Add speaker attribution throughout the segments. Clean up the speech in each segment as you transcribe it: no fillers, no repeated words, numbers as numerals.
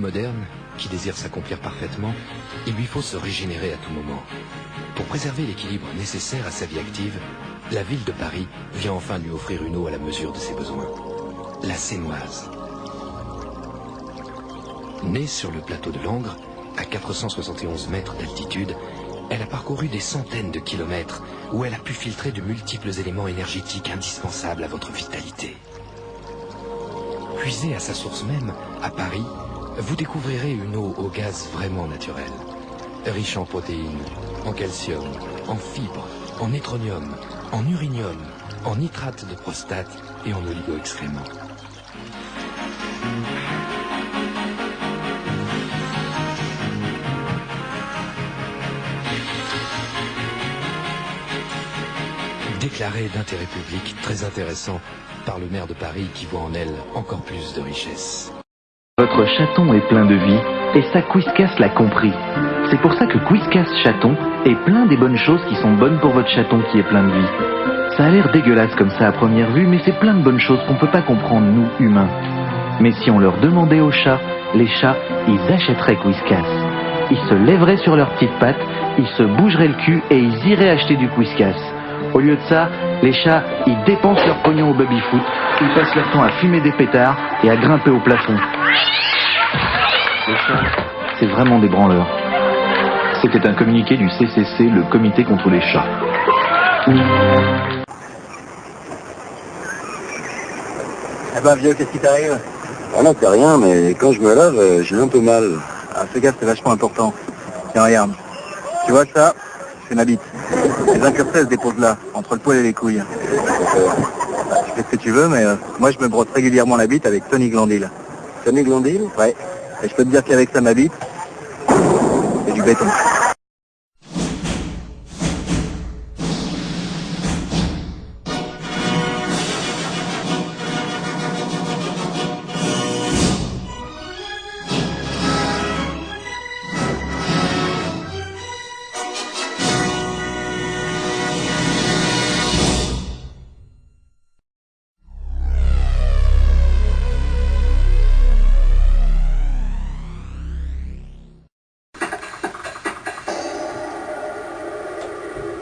Speaker 1: moderne, qui désire s'accomplir parfaitement, il lui faut se régénérer à tout moment. Pour préserver l'équilibre nécessaire à sa vie active, la ville de Paris vient enfin lui offrir une eau à la mesure de ses besoins. La Sénoise. Née sur le plateau de Langres, à 471 mètres d'altitude, elle a parcouru des centaines de kilomètres où elle a pu filtrer de multiples éléments énergétiques indispensables à votre vitalité. Puisée à sa source même, à Paris, vous découvrirez une eau au gaz vraiment naturel, riche en protéines, en calcium, en fibres, en nitronium, en urinium, en nitrate de prostate et en oligo-excréments. Déclarée d'intérêt public très intéressant par le maire de Paris qui voit en elle encore plus de richesse.
Speaker 2: Votre chaton est plein de vie, et ça Quiscas l'a compris. C'est pour ça que Quiscas chaton est plein des bonnes choses qui sont bonnes pour votre chaton qui est plein de vie. Ça a l'air dégueulasse comme ça à première vue, mais c'est plein de bonnes choses qu'on peut pas comprendre nous, humains. Mais si on leur demandait aux chats, les chats, ils achèteraient Quiscas. Ils se lèveraient sur leurs petites pattes, ils se bougeraient le cul et ils iraient acheter du Quiscas. Au lieu de ça, les chats, ils dépensent leur pognon au baby-foot, ils passent leur temps à fumer des pétards et à grimper au plafond. Les chats, c'est vraiment des branleurs. C'était un communiqué du CCC, le comité contre les chats.
Speaker 3: Eh ben vieux, qu'est-ce qui t'arrive? Ah non, c'est rien, mais quand je me lave, j'ai un peu mal. Ah, fais gaffe, c'est vachement important. Tiens, regarde. Tu vois ça? C'est ma bite. Les incrustés se déposent là, entre le poil et les couilles. Tu fais ce que tu veux, mais moi je me brosse régulièrement la bite avec Tony Glandil. Tony Glandil? Ouais. Et je peux te dire qu'avec ça, ma bite, c'est du béton.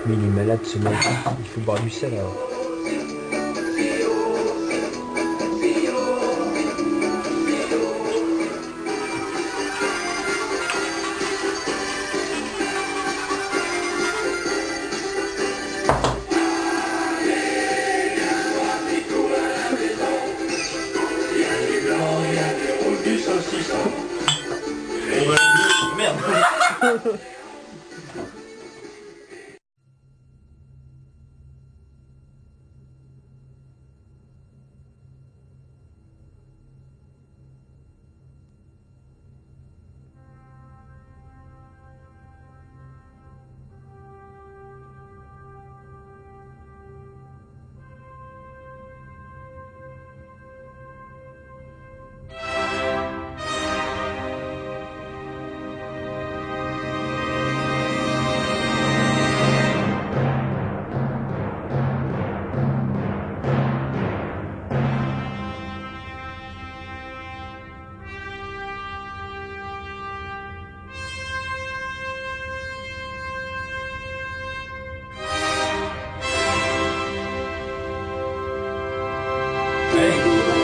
Speaker 4: Mais il est malade ce mec, il faut boire du sel alors. Merde.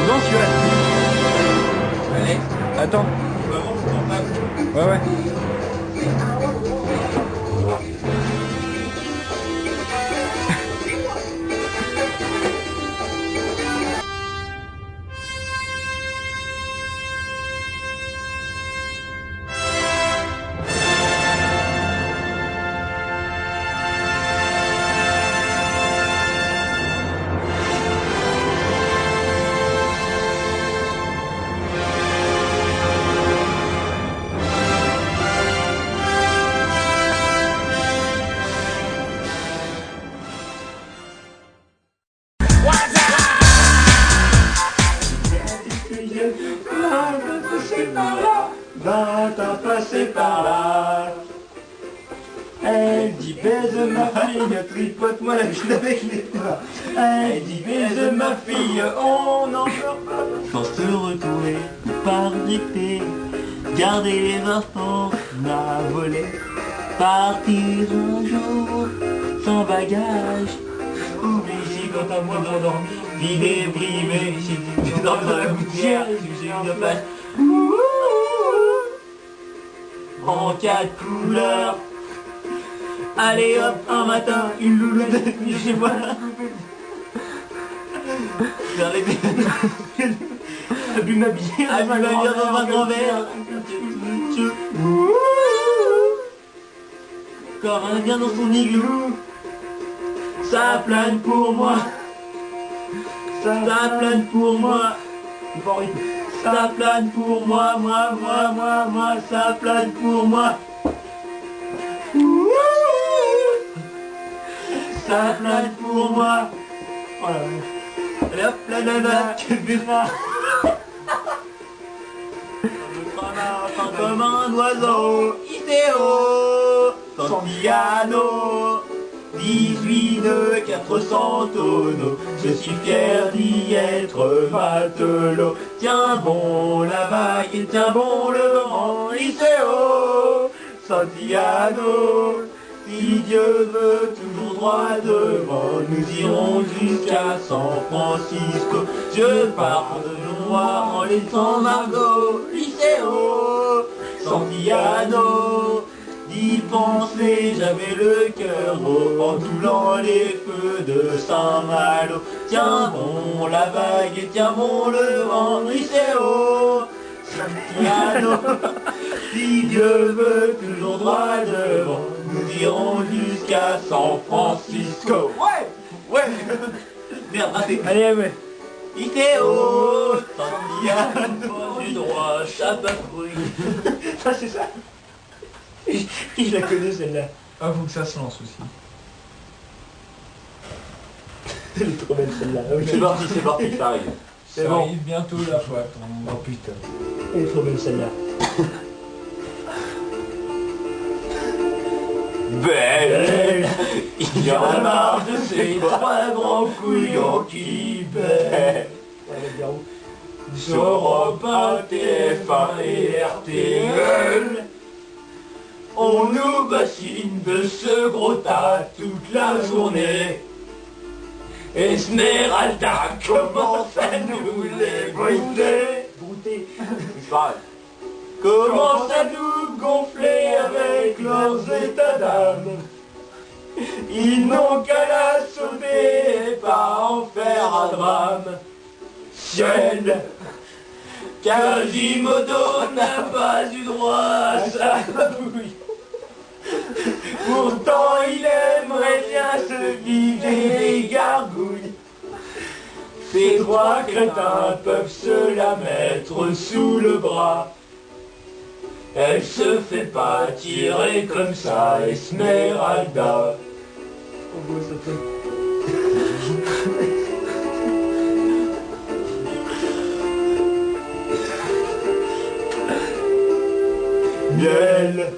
Speaker 4: Non, celui-là. Allez. Attends. Ouais, ouais.
Speaker 5: Va t'en passer par là. Elle dit baise ma fille, tripote-moi la bille avec les doigts. Elle dit baise ma fille, on n'en pleure pas. Force de retourner par dictée garder les enfants, la voler, partir un jour sans bagage. Oublie quand t'as moins endormi, l'idée primée, j'ai dormi dans la gouttière, j'ai une plage. En 4 couleurs. Allez hop, un matin, une louloute de nuit chez moi. Vers les a bu ma bière dans un grand verre. Comme un indien dans son igloo. Ça plane pour moi. Ça plane pour moi. Ça plane pour moi, moi, ça plane pour moi. Ça plane pour moi. Oh là là. Allez hop, la nana, tu verras. Comme un oiseau, Itéo, Santillano, 18 nœuds, 400 tonneaux, je suis fier d'y être matelot. Tiens bon la vague et tiens bon le vent, Itéo, Santillano. Si Dieu veut toujours droit devant, nous irons jusqu'à San Francisco. Je pars de noir en laissant Margot, Liceo, Santillano. D'y penser, j'avais le cœur gros en doulant les feux de Saint-Malo. Tiens bon la vague et tiens bon le vent, Liceo, Santillano. Si Dieu veut toujours droit devant, nous irons jusqu'à San Francisco. Ouais. Merde, raté. Allez, ouais. Itéo, Santillano, du droit, chapapouille. Ça, c'est ça. Je la connais, celle-là.
Speaker 4: Ah, faut que ça se lance aussi.
Speaker 5: Elle est trop belle, celle-là.
Speaker 3: C'est parti, ça arrive.
Speaker 4: Ça arrive bientôt, là, faut attendre. Oh putain.
Speaker 5: Elle est trop belle, celle-là.
Speaker 3: Belle,
Speaker 5: il y en a marre de ces trois grands couillons qui bêtent. Sur Europe 1, TF1 et RTL. On nous bassine de ce gros tas toute la journée. Esmeralda commence à nous les brouter. Commence à nous gonfler avec leurs états d'âme. Ils n'ont qu'à la sauter et pas en faire un drame. Ciel, Quasimodo n'a pas eu droit à sa bouille. Pourtant il aimerait bien se vider les gargouilles. Ces trois crétins peuvent se la mettre sous le bras. Elle se fait pas tirer comme ça, Esmeralda. Oh, beau, ça fait. Miel,